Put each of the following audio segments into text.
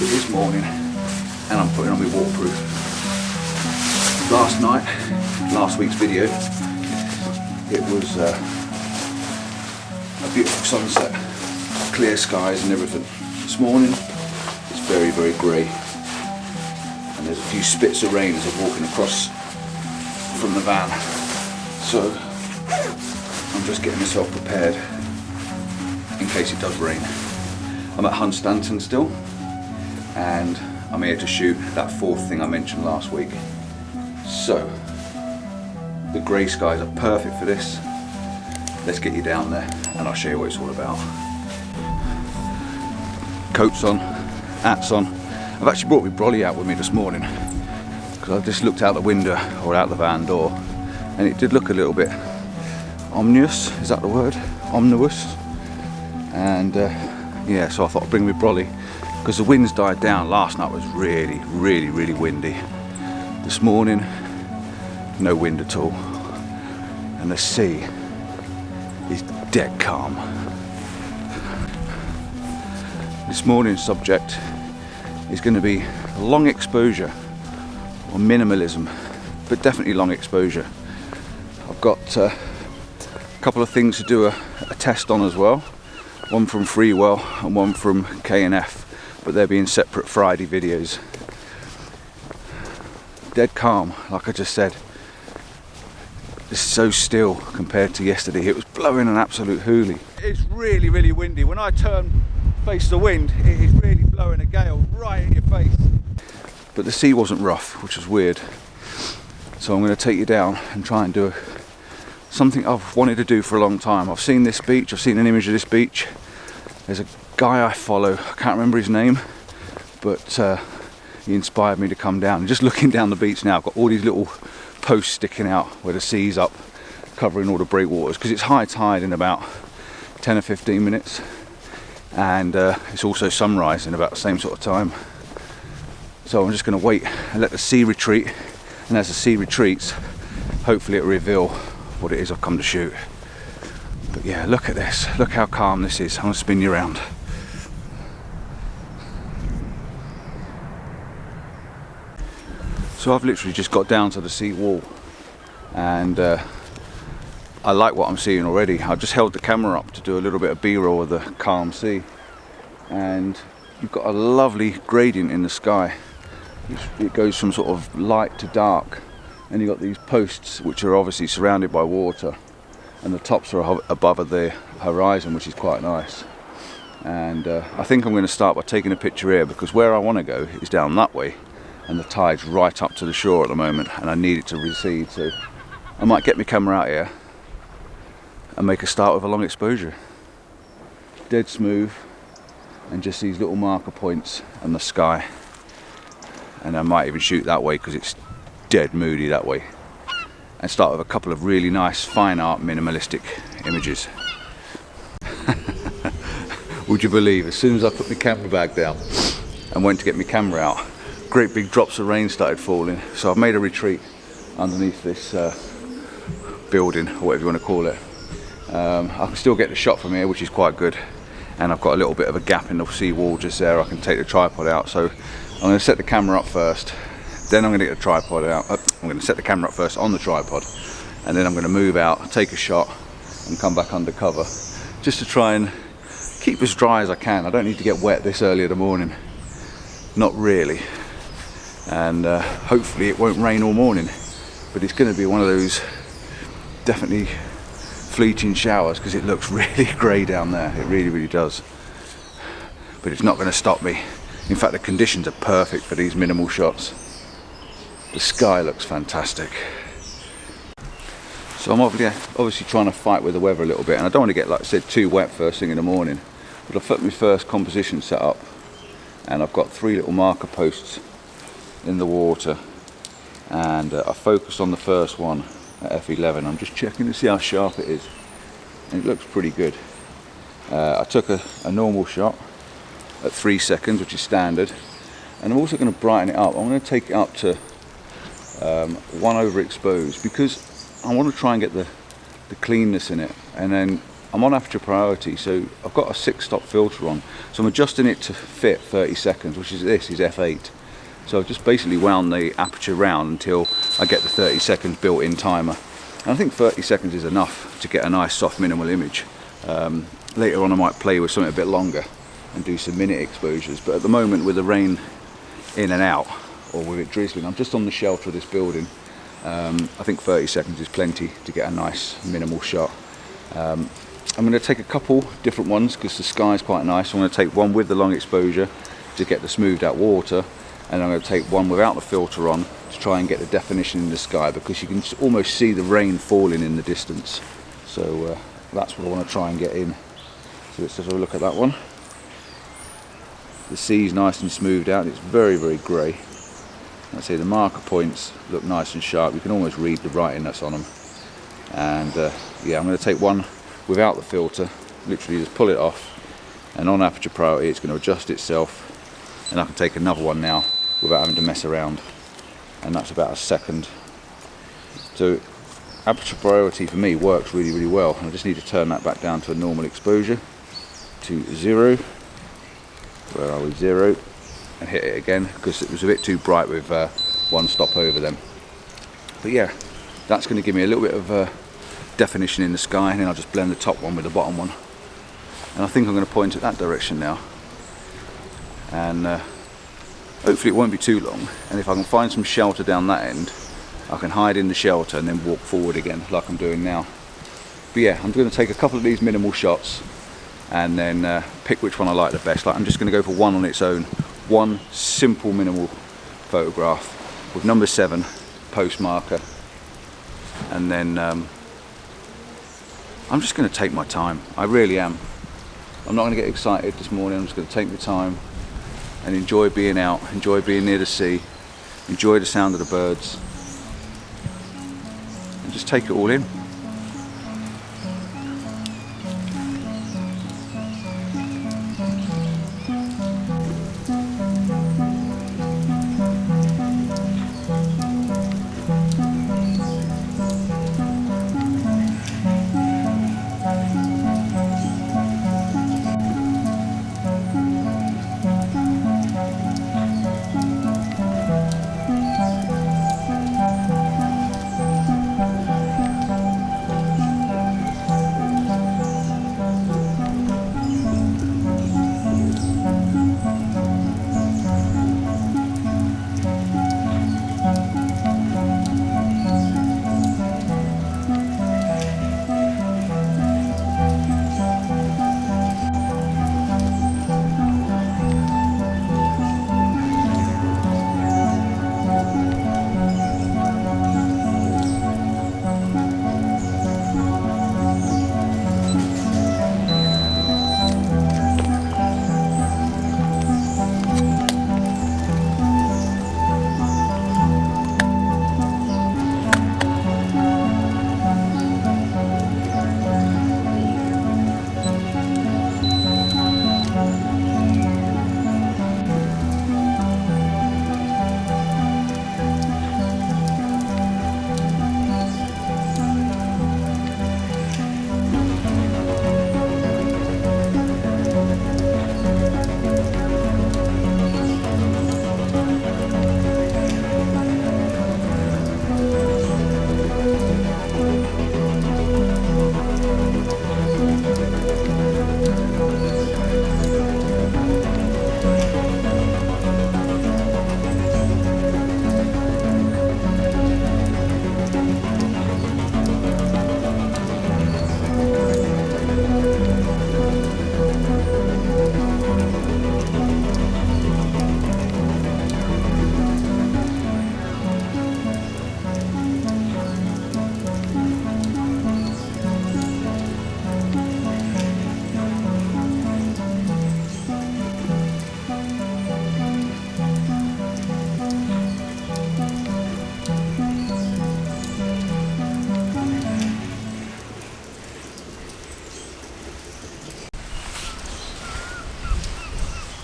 But this morning, and I'm putting on my waterproof. Last night, last week's video, it was a beautiful sunset, clear skies and everything. This morning, it's very, very grey. And there's a few spits of rain as I'm walking across from the van. So, I'm just getting myself prepared in case it does rain. I'm at Hunstanton still, and I'm here to shoot that fourth thing I mentioned last week. So, the grey skies are perfect for this. Let's get you down there and I'll show you what it's all about. Coats on, hats on. I've actually brought my brolly out with me this morning because I just looked out the window, or out the van door, and it did look a little bit ominous, is that the word? Omnibus. And yeah, so I thought I'd bring my brolly because the wind's died down. Last night was really, really, really windy. This morning, no wind at all. And the sea is dead calm. This morning's subject is going to be long exposure or minimalism, but definitely long exposure. I've got a couple of things to do a test on as well. One from Freewell and one from K&F, but they're being separate Friday videos. Dead calm, like I just said. It's so still compared to yesterday. It was blowing an absolute hoolie. It's really, really windy. When I face the wind, it is really blowing a gale right in your face. But the sea wasn't rough, which was weird. So I'm going to take you down and try and do something I've wanted to do for a long time. I've seen this beach, I've seen an image of this beach. There's a guy I follow, I can't remember his name, but he inspired me to come down. And just looking down the beach now, I've got all these little posts sticking out where the sea's up, covering all the breakwaters, because it's high tide in about 10 or 15 minutes, and it's also sunrise in about the same sort of time. So I'm just going to wait and let the sea retreat, and as the sea retreats, hopefully it'll reveal what it is I've come to shoot. But yeah, look at this, look how calm this is. I'm going to spin you around. So I've literally just got down to the sea wall, and I like what I'm seeing already. I just held the camera up to do a little bit of B-roll of the calm sea, and you've got a lovely gradient in the sky. It goes from sort of light to dark, and you've got these posts which are obviously surrounded by water, and the tops are above the horizon, which is quite nice. And I think I'm going to start by taking a picture here, because where I want to go is down that way, and the tide's right up to the shore at the moment, and I need it to recede. So I might get my camera out here and make a start with a long exposure. Dead smooth, and just these little marker points and the sky. And I might even shoot that way because it's dead moody that way. And start with a couple of really nice fine art minimalistic images. Would you believe, as soon as I put my camera bag down and went to get my camera out, great big drops of rain started falling. So I've made a retreat underneath this building, or whatever you want to call it. I can still get the shot from here, which is quite good, and I've got a little bit of a gap in the sea wall just there. I can take the tripod out. So I'm going to set the camera up first, then I'm going to get the tripod out. I'm going to set the camera up first on the tripod, and then I'm going to move out, take a shot and come back under cover, just to try and keep as dry as I can. I don't need to get wet this early in the morning, not really. And hopefully it won't rain all morning, but it's going to be one of those definitely fleeting showers, because it looks really grey down there. It really, really does. But it's not going to stop me. In fact, the conditions are perfect for these minimal shots. The sky looks fantastic. So I'm obviously trying to fight with the weather a little bit, and I don't want to get, like I said, too wet first thing in the morning. But I've put my first composition set up, and I've got 3 little marker posts in the water, and I focused on the first one at f11. I'm just checking to see how sharp it is, and it looks pretty good. I took a normal shot at 3 seconds, which is standard, and I'm also going to brighten it up. I'm going to take it up to 1 overexposed, because I want to try and get the cleanness in it, and then I'm on aperture priority, so I've got a 6-stop filter on, so I'm adjusting it to fit 30 seconds, which is this is f8. So I've just basically wound the aperture round until I get the 30 seconds built-in timer. And I think 30 seconds is enough to get a nice soft minimal image. Later on I might play with something a bit longer and do some minute exposures, but at the moment with the rain in and out, or with it drizzling, I'm just on the shelter of this building. I think 30 seconds is plenty to get a nice minimal shot. I'm going to take a couple different ones because the sky is quite nice. I'm going to take one with the long exposure to get the smoothed out water, and I'm going to take one without the filter on to try and get the definition in the sky, because you can almost see the rain falling in the distance. So that's what I want to try and get in. So let's have a look at that one. The sea's nice and smoothed out. It's very, very grey. I'd say the marker points look nice and sharp. You can almost read the writing that's on them. And yeah, I'm going to take one without the filter. Literally just pull it off, and on aperture priority it's going to adjust itself, and I can take another one now without having to mess around. And that's about a second. So aperture priority for me works really, really well. I just need to turn that back down to a normal exposure to 0. Where are we? 0, and hit it again because it was a bit too bright with one stop over them. But yeah, that's going to give me a little bit of definition in the sky, and then I'll just blend the top one with the bottom one. And I think I'm going to point it that direction now, and hopefully it won't be too long. And if I can find some shelter down that end, I can hide in the shelter and then walk forward again like I'm doing now. But yeah, I'm going to take a couple of these minimal shots and then pick which one I like the best. Like, I'm just going to go for one on its own, one simple minimal photograph with number 7 post marker, and then I'm just going to take my time. I really am. I'm not going to get excited this morning. I'm just going to take the time and enjoy being out, enjoy being near the sea, enjoy the sound of the birds, and just take it all in.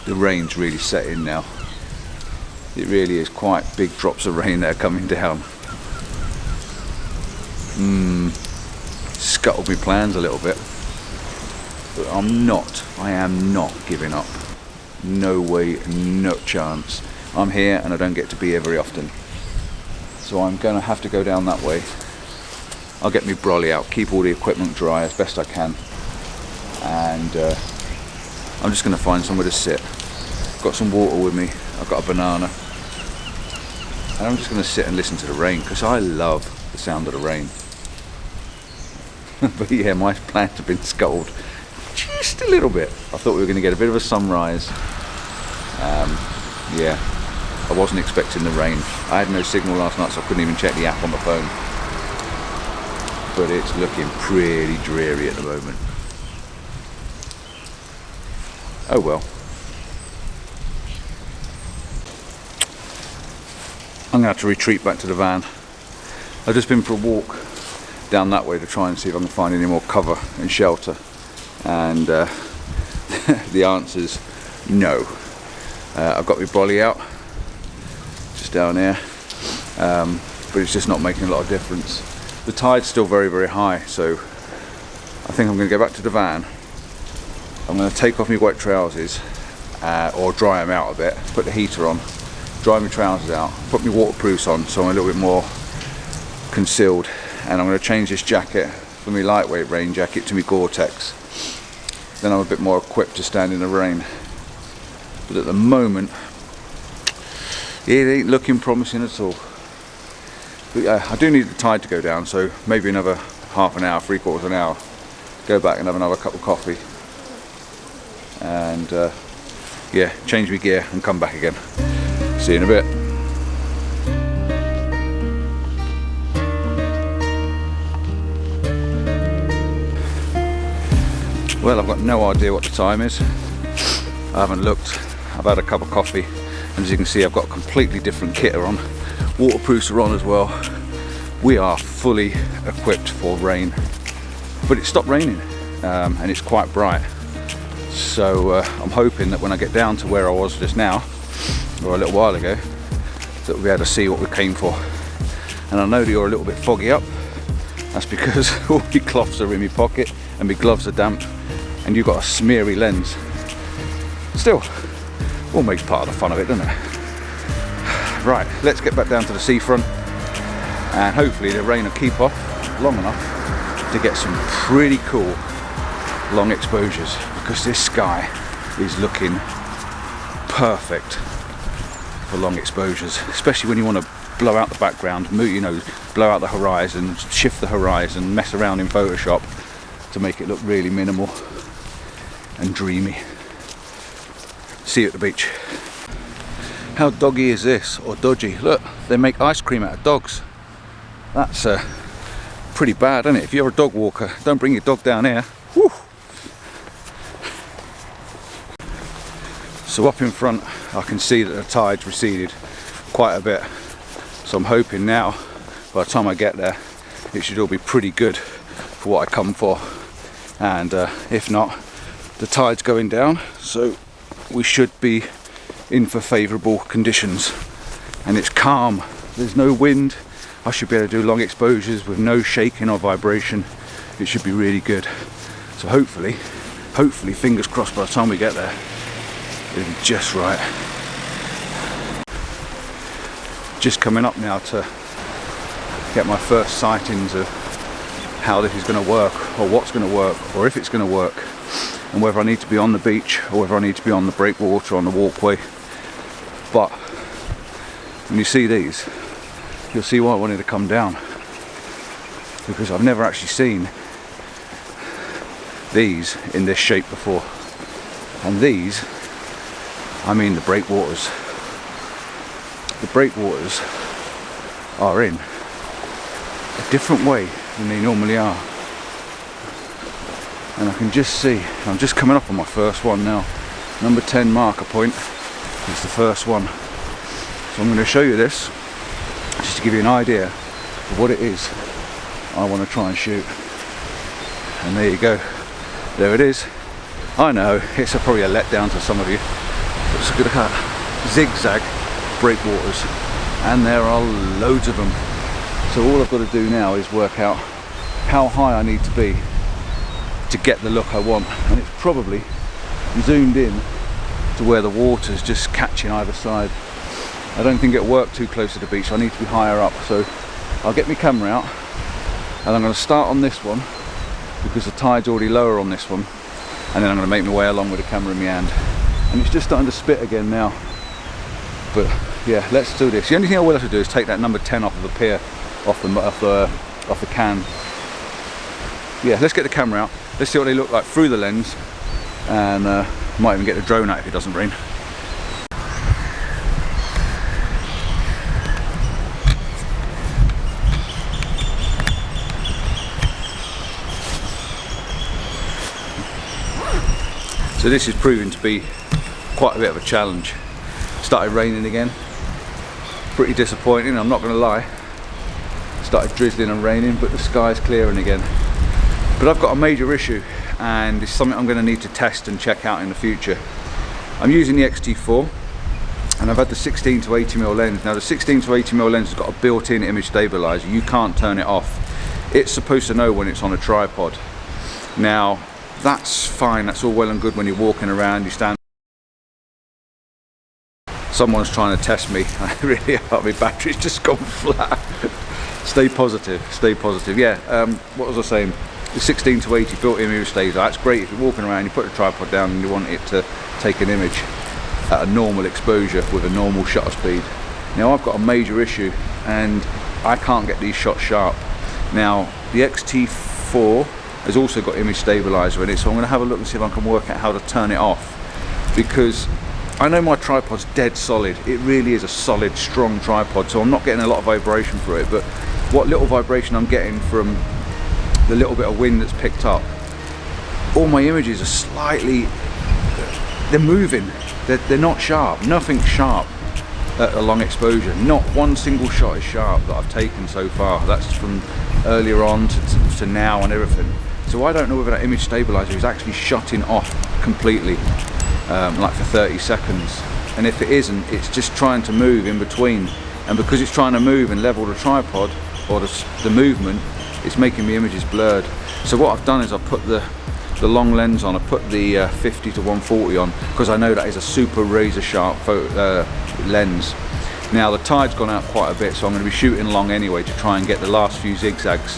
The rain's really set in now. It really is quite big drops of rain that are coming down. Scuttled my plans a little bit. but I am not giving up. No way, no chance. I'm here and I don't get to be here very often. So I'm going to have to go down that way. I'll get my brolly out, keep all the equipment dry as best I can. And I'm just going to find somewhere to sit. Got some water with me, I've got a banana. And I'm just going to sit and listen to the rain, because I love the sound of the rain. But yeah, my plans have been scuttled just a little bit. I thought we were going to get a bit of a sunrise. Yeah, I wasn't expecting the rain. I had no signal last night, so I couldn't even check the app on the phone. But it's looking pretty dreary at the moment. Oh well. I'm going to have to retreat back to the van. I've just been for a walk down that way to try and see if I can find any more cover and shelter. And the answer's no. I've got my brolly out, just down here, but it's just not making a lot of difference. The tide's still very, very high, so I think I'm going to go back to the van. I'm going to take off my wet trousers, or dry them out a bit, put the heater on, dry my trousers out, put my waterproofs on so I'm a little bit more concealed, and I'm going to change this jacket from my lightweight rain jacket to my Gore-Tex. Then I'm a bit more equipped to stand in the rain. But at the moment, it ain't looking promising at all. But yeah, I do need the tide to go down, so maybe another half an hour, 3/4 of an hour. Go back and have another cup of coffee. And yeah, change my gear and come back again. See you in a bit. Well, I've got no idea what the time is. I haven't looked. I've had a cup of coffee, and as you can see, I've got a completely different kit on. Waterproofs are on as well. We are fully equipped for rain, but it stopped raining, and it's quite bright. So I'm hoping that when I get down to where I was just now, or a little while ago, that we'll be able to see what we came for. And I know that you're a little bit foggy up. That's because all my cloths are in my pocket and my gloves are damp, and you've got a smeary lens. Still, all makes part of the fun of it, doesn't it? Right, let's get back down to the seafront, and hopefully the rain will keep off long enough to get some pretty cool long exposures, because this sky is looking perfect for long exposures, especially when you want to blow out the background, you know, blow out the horizon, shift the horizon, mess around in Photoshop to make it look really minimal and dreamy. See you at the beach. How doggy is this, or dodgy? Look, they make ice cream out of dogs. That's pretty bad, isn't it? If you're a dog walker, don't bring your dog down here. Woo. So up in front, I can see that the tide's receded quite a bit. So I'm hoping now, by the time I get there, it should all be pretty good for what I come for. And if not, the tide's going down, so we should be in for favourable conditions. And it's calm, there's no wind. I should be able to do long exposures with no shaking or vibration. It should be really good. So hopefully, fingers crossed, by the time we get there, it'll be just right. Just coming up now to get my first sightings of how this is going to work, or what's going to work, or if it's going to work, and whether I need to be on the beach or whether I need to be on the breakwater, on the walkway. But when you see these, you'll see why I wanted to come down, because I've never actually seen these in this shape before. And these, I mean the breakwaters. The breakwaters are in a different way than they normally are. And I can just see, I'm just coming up on my first one now. Number 10 marker point is the first one. So I'm going to show you this, just to give you an idea of what it is I want to try and shoot. And there you go. There it is. I know, it's probably a letdown to some of you. But it's a good zigzag breakwaters. And there are loads of them. So all I've got to do now is work out how high I need to be to get the look I want, and it's probably zoomed in to where the water's just catching either side. I don't think it'll work too close to the beach, so I need to be higher up. So I'll get my camera out, and I'm going to start on this one because the tide's already lower on this one, and then I'm going to make my way along with the camera in my hand. And it's just starting to spit again now. But yeah, let's do this. The only thing I will have to do is take that number 10 off of the pier, off the can. Yeah, let's get the camera out. Let's see what they look like through the lens, and might even get the drone out if it doesn't rain. So this is proving to be quite a bit of a challenge. Started raining again. Pretty disappointing, I'm not going to lie. Started drizzling and raining, but the sky's clearing again. But I've got a major issue, and it's something I'm going to need to test and check out in the future. I'm using the X-T4, and I've had the 16 to 80mm lens. Now the 16 to 80mm lens has got a built-in image stabilizer. You can't turn it off. It's supposed to know when it's on a tripod. Now that's fine, that's all well and good when you're walking around, you stand. Someone's trying to test me. I really hope my battery's just gone flat. Stay positive, stay positive. Yeah, what was I saying? The 16 to 80 built-in image stabilizer, that's great if you're walking around, you put the tripod down and you want it to take an image at a normal exposure with a normal shutter speed. Now I've got a major issue, and I can't get these shots sharp. Now the X-T4 has also got image stabilizer in it, so I'm going to have a look and see if I can work out how to turn it off, because I know my tripod's dead solid. It really is a solid, strong tripod, so I'm not getting a lot of vibration through it, but what little vibration I'm getting from the little bit of wind that's picked up, all my images are slightly, they're moving, they're not sharp, nothing sharp at a long exposure. Not one single shot is sharp that I've taken so far. That's from earlier on to now and everything. So I don't know whether that image stabilizer is actually shutting off completely, like for 30 seconds. And if it isn't, it's just trying to move in between. And because it's trying to move and level the tripod, or the movement, it's making the images blurred. So what I've done is I've put the long lens on. I put the 50 to 140 on, because I know that is a super razor sharp lens. Now the tide's gone out quite a bit, so I'm going to be shooting long anyway to try and get the last few zigzags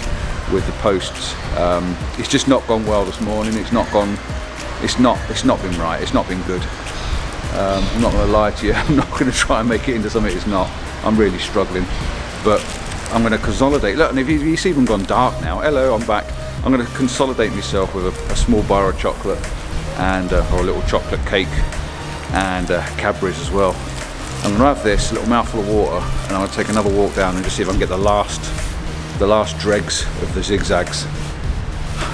with the posts. It's just not gone well this morning. It's not been right. It's not been good. I'm not going to lie to you. I'm not going to try and make it into something it's not. I'm really struggling, but I'm going to consolidate. Look, and if it's even gone dark now. Hello, I'm back. I'm going to consolidate myself with a small bar of chocolate, and or a little chocolate cake, and Cadbury's as well. I'm going to have this little mouthful of water, and I'm going to take another walk down and just see if I can get the last dregs of the zigzags.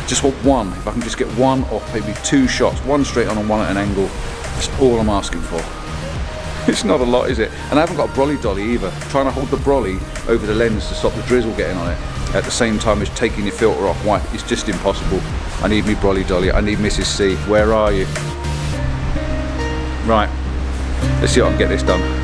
Just want one. If I can just get one or maybe two shots, one straight on and one at an angle, that's all I'm asking for. It's not a lot, is it? And I haven't got a brolly dolly either. Trying to hold the brolly over the lens to stop the drizzle getting on it at the same time as taking your filter off. Why? It's just impossible. I need me brolly dolly. I need Mrs. C. Where are you? Right. Let's see if I can get this done.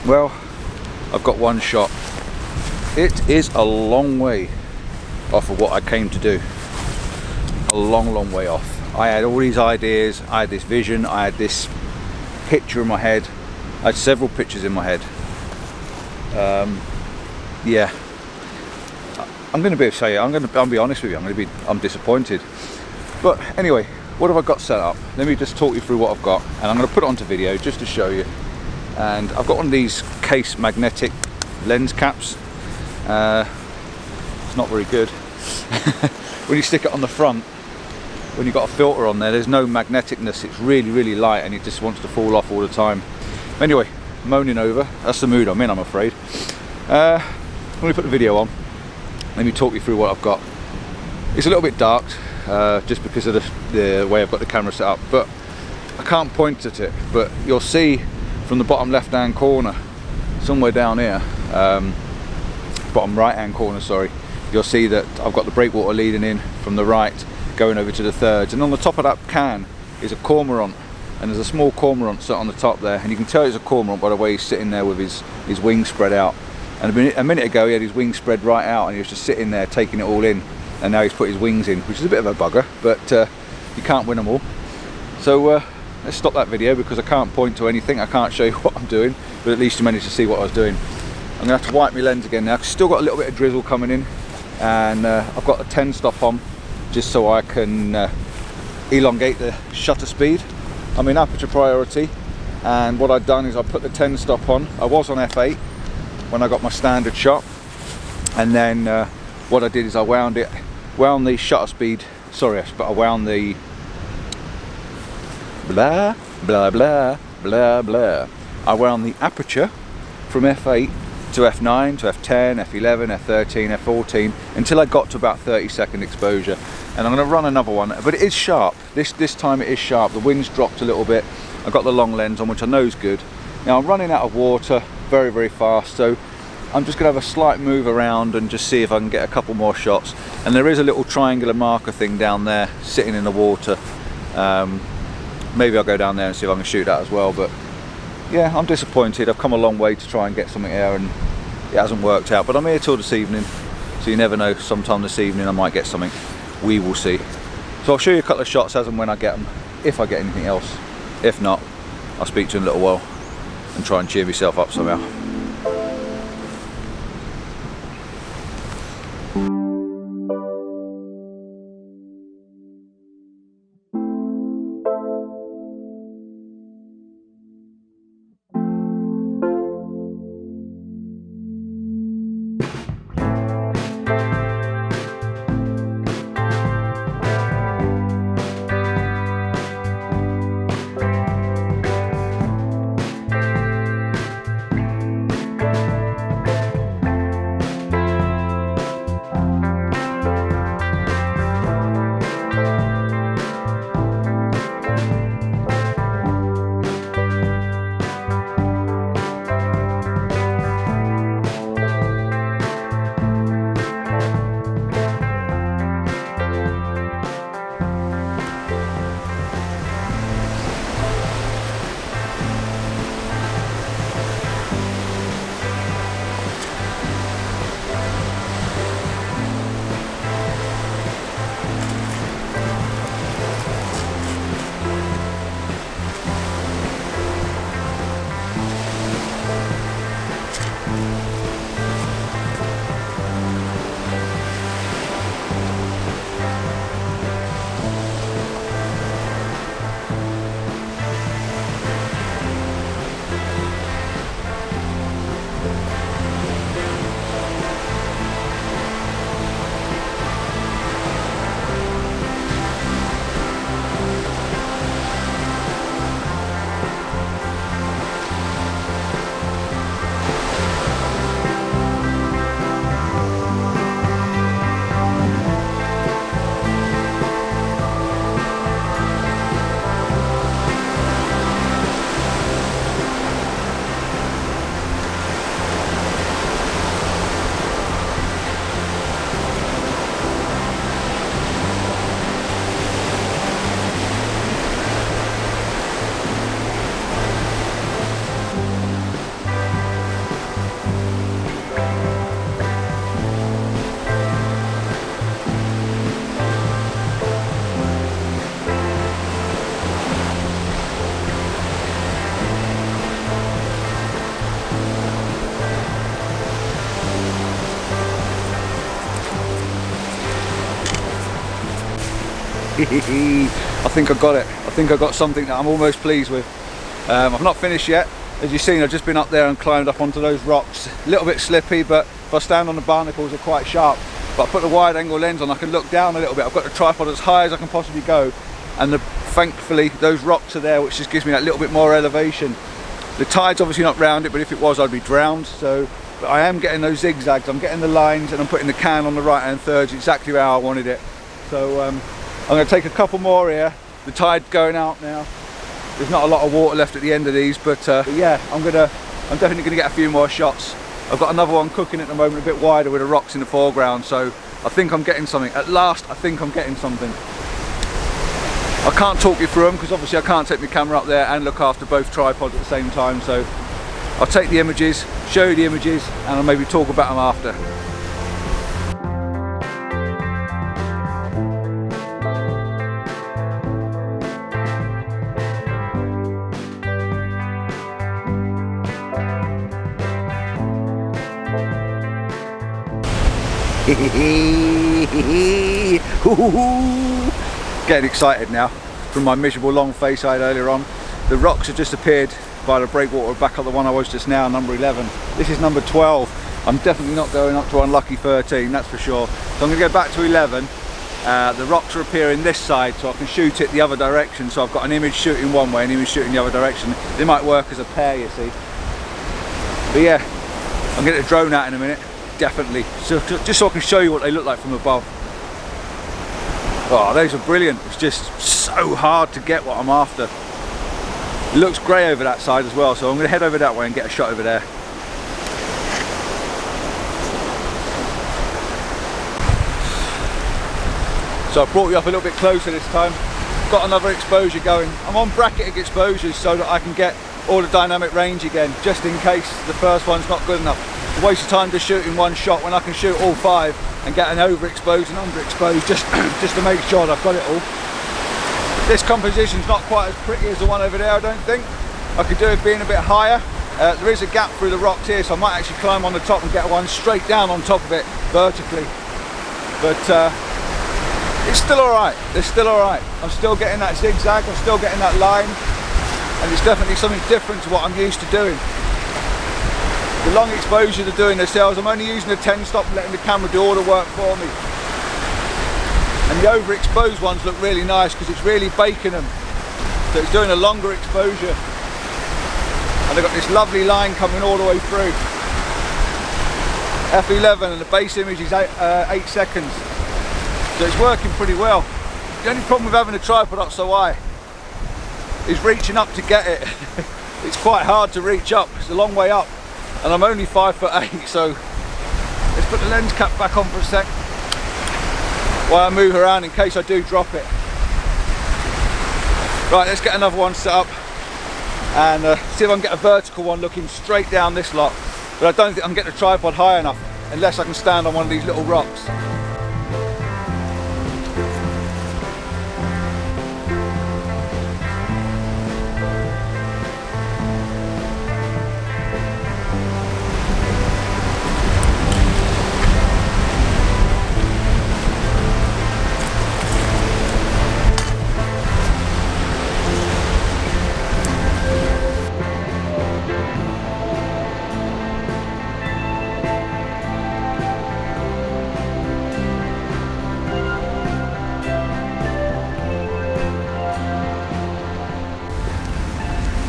Well, I've got one shot. It is a long way off of what I came to do. A long way off. I had all these ideas, I had this vision, I had this picture in my head. I had several pictures in my head. Yeah. I'm going to I'll be honest with you, I'm disappointed. But anyway, what have I got set up? Let me just talk you through what I've got, and I'm going to put it onto video just to show you. And I've got one of these case magnetic lens caps. It's not very good. When you stick it on the front, when you've got a filter on there, there's no magneticness. It's really light, and it just wants to fall off all the time. Anyway, moaning over. That's the mood I'm in, I'm afraid. Let me put the video on. Let me talk you through what I've got. It's a little bit dark, just because of the way I've got the camera set up, but I can't point at it, but you'll see from the bottom left hand corner, somewhere down here, bottom right hand corner, sorry, you'll see that I've got the breakwater leading in from the right, going over to the thirds, and on the top of that can is a cormorant, and there's a small cormorant sat on the top there, and you can tell it's a cormorant by the way he's sitting there with his wings spread out. And a minute ago he had his wings spread right out and he was just sitting there taking it all in, and now he's put his wings in, which is a bit of a bugger, but you can't win them all. So let's stop that video because I can't point to anything, I can't show you what I'm doing, but at least you managed to see what I was doing. I'm going to have to wipe my lens again now, I've still got a little bit of drizzle coming in, and I've got a 10 stop on just so I can elongate the shutter speed. I'm in aperture priority, and what I've done is I put the 10 stop on. I was on f8 when I got my standard shot, and then what I did is I wound the shutter speed, sorry, but I wound the blah blah blah blah blah. I wound the aperture from f8 to f9 to f10, f11, f13, f14 until I got to about 30-second exposure, and I'm going to run another one, but it is sharp. This time it is sharp. The wind's dropped a little bit. I've got the long lens on, which I know is good. Now I'm running out of water very, very fast, so I'm just going to have a slight move around and just see if I can get a couple more shots. And there is a little triangular marker thing down there sitting in the water. Maybe I'll go down there and see if I can shoot that as well, but yeah, I'm disappointed. I've come a long way to try and get something here and it hasn't worked out, but I'm here till this evening, so you never know, sometime this evening I might get something. We will see. So I'll show you a couple of shots as and when I get them, if I get anything else. If not, I'll speak to you in a little while and try and cheer myself up somehow. I think I got it. I think I got something that I'm almost pleased with. I've not finished yet. As you've seen, I've just been up there and climbed up onto those rocks. A little bit slippy, but if I stand on the barnacles, they're quite sharp. But I put the wide angle lens on, I can look down a little bit. I've got the tripod as high as I can possibly go. And thankfully, those rocks are there, which just gives me that little bit more elevation. The tide's obviously not round it, but if it was, I'd be drowned. So, but I am getting those zigzags. I'm getting the lines, and I'm putting the can on the right-hand thirds exactly how I wanted it. So I'm going to take a couple more here. The tide's going out now. There's not a lot of water left at the end of these, but yeah, I'm definitely gonna get a few more shots. I've got another one cooking at the moment, a bit wider with the rocks in the foreground, so I think I'm getting something. At last, I think I'm getting something. I can't talk you through them because obviously I can't take my camera up there and look after both tripods at the same time, so I'll take the images, show you the images, and I'll maybe talk about them after. Getting excited now from my miserable long face I had earlier on. The rocks have just appeared by the breakwater back on the one I was just now, number 11. This is number 12. I'm definitely not going up to unlucky 13, that's for sure. So I'm going to go back to 11. The rocks are appearing this side, so I can shoot it the other direction. So I've got an image shooting one way and an image shooting the other direction. They might work as a pair, you see. But yeah, I'm getting a drone out in a minute. Definitely, so just so I can show you what they look like from above. Oh, those are brilliant. It's just so hard to get what I'm after. It looks grey over that side as well, so I'm going to head over that way and get a shot over there. So I brought you up a little bit closer this time. Got another exposure going. I'm on bracketing exposures so that I can get all the dynamic range again, just in case the first one's not good enough. It's a waste of time just shooting one shot when I can shoot all 5 and get an overexposed and underexposed just to make sure that I've got it all. This composition's not quite as pretty as the one over there, I don't think. I could do it being a bit higher. There is a gap through the rocks here, so I might actually climb on the top and get one straight down on top of it vertically. But it's still alright, it's still alright. I'm still getting that zigzag, I'm still getting that line, and it's definitely something different to what I'm used to doing. The long exposure to doing the cells, I'm only using a 10 stop and letting the camera do all the work for me. And the overexposed ones look really nice because it's really baking them. So it's doing a longer exposure. And they've got this lovely line coming all the way through. F11 and the base image is 8 seconds. So it's working pretty well. The only problem with having a tripod up so high is reaching up to get it. It's quite hard to reach up, it's a long way up. And I'm only 5'8", so let's put the lens cap back on for a sec while I move around in case I do drop it. Right, let's get another one set up and see if I can get a vertical one looking straight down this lot. But I don't think I can get the tripod high enough unless I can stand on one of these little rocks.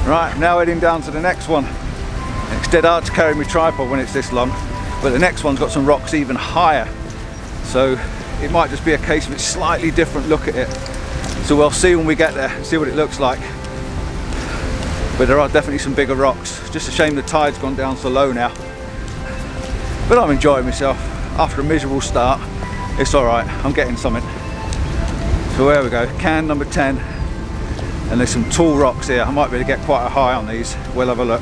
Right, now heading down to the next one. It's dead hard to carry my tripod when it's this long, but the next one's got some rocks even higher, so it might just be a case of it's slightly different look at it. So we'll see when we get there, see what it looks like. But there are definitely some bigger rocks. Just a shame the tide's gone down so low now. But I'm enjoying myself. After a miserable start, it's alright, I'm getting something. So there we go, can number 10. And there's some tall rocks here. I might be able to get quite a high on these. We'll have a look.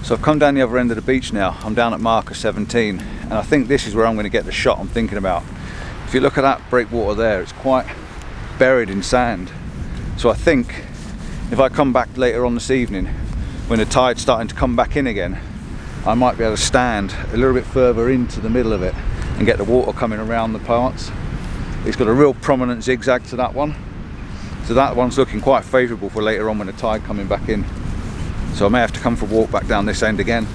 So I've come down the other end of the beach now. I'm down at marker 17 and I think this is where I'm going to get the shot I'm thinking about. If you look at that breakwater there, it's quite buried in sand. So I think if I come back later on this evening when the tide's starting to come back in again, I might be able to stand a little bit further into the middle of it and get the water coming around the parts. It's got a real prominent zigzag to that one, so that one's looking quite favourable for later on when the tide coming back in. So I may have to come for a walk back down this end again,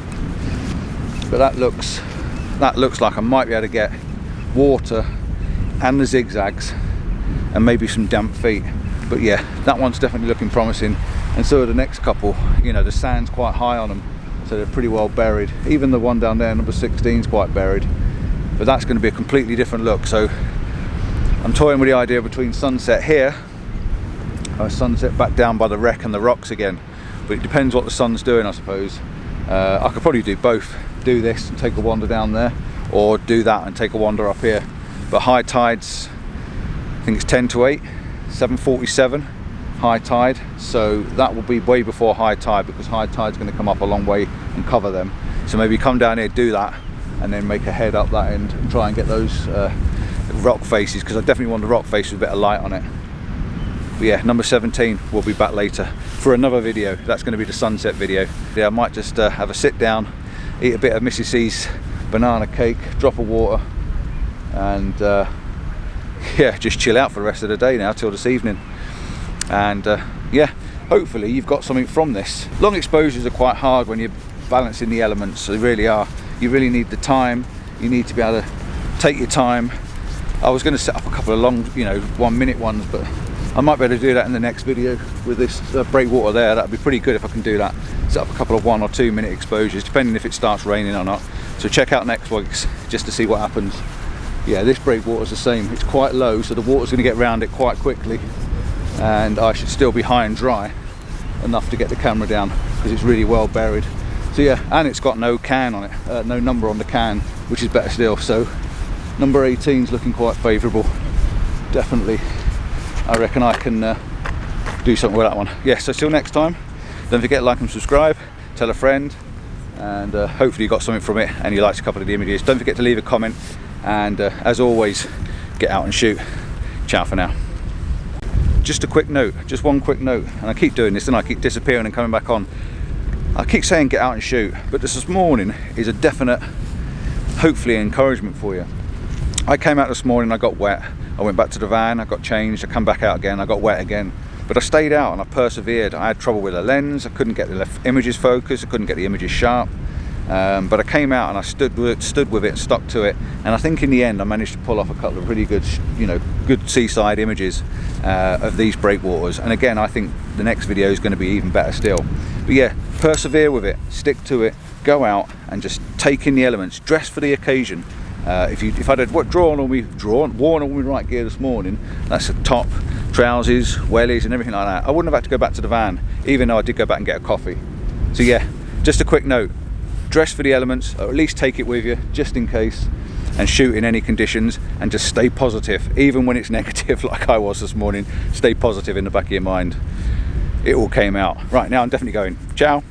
but that looks like I might be able to get water and the zigzags and maybe some damp feet. But yeah, that one's definitely looking promising, and so are the next couple. You know, the sand's quite high on them, so they're pretty well buried. Even the one down there, number 16, is quite buried, but that's going to be a completely different look. So I'm toying with the idea between sunset here or sunset back down by the wreck and the rocks again, but it depends what the sun's doing, I suppose. I could probably do both, do this and take a wander down there, or do that and take a wander up here. But high tides, I think it's 10 to 8, 7:47 high tide, so that will be way before high tide, because high tide's going to come up a long way and cover them. So maybe come down here, do that, and then make a head up that end and try and get those rock faces, because I definitely want the rock face with a bit of light on it. But yeah, number 17 will be back later for another video. That's going to be the sunset video. Yeah, I might just have a sit down, eat a bit of Mrs. C's banana cake, drop of water, and yeah, just chill out for the rest of the day now till this evening. And yeah, hopefully you've got something from this. Long exposures are quite hard when you're balancing the elements, they really are. You really need the time, you need to be able to take your time. I was going to set up a couple of long, 1 minute ones, but I might be able to do that in the next video with this breakwater there. That'd be pretty good if I can do that. Set up a couple of 1 or 2 minute exposures, depending if it starts raining or not. So check out next week's just to see what happens. Yeah, this breakwater's the same. It's quite low, so the water's going to get round it quite quickly, and I should still be high and dry enough to get the camera down, because it's really well buried. So yeah, and it's got no can on it, no number on the can, which is better still. So number 18 is looking quite favourable. Definitely, I reckon I can do something with that one. Yeah, so till next time, don't forget to like and subscribe, tell a friend, and hopefully you got something from it and you liked a couple of the images. Don't forget to leave a comment, and as always, get out and shoot. Ciao for now. Just a quick note, just one quick note, and I keep doing this and I keep disappearing and coming back on. I keep saying get out and shoot, but this morning is a definite, hopefully, encouragement for you. I came out this morning, I got wet, I went back to the van, I got changed, I come back out again, I got wet again, but I stayed out and I persevered. I had trouble with the lens, I couldn't get the images focused, I couldn't get the images sharp, but I came out and I stood with it, stuck to it, and I think in the end I managed to pull off a couple of really good, good seaside images of these breakwaters. And again, I think the next video is going to be even better still. But yeah, persevere with it, stick to it, go out and just take in the elements, dress for the occasion. If I'd have worn all my right gear this morning, that's a top, trousers, wellies and everything like that, I wouldn't have had to go back to the van, even though I did go back and get a coffee. So yeah, just a quick note, dress for the elements, or at least take it with you just in case, and shoot in any conditions, and just stay positive even when it's negative like I was this morning. Stay positive in the back of your mind. It all came out. Right, now I'm definitely going. Ciao.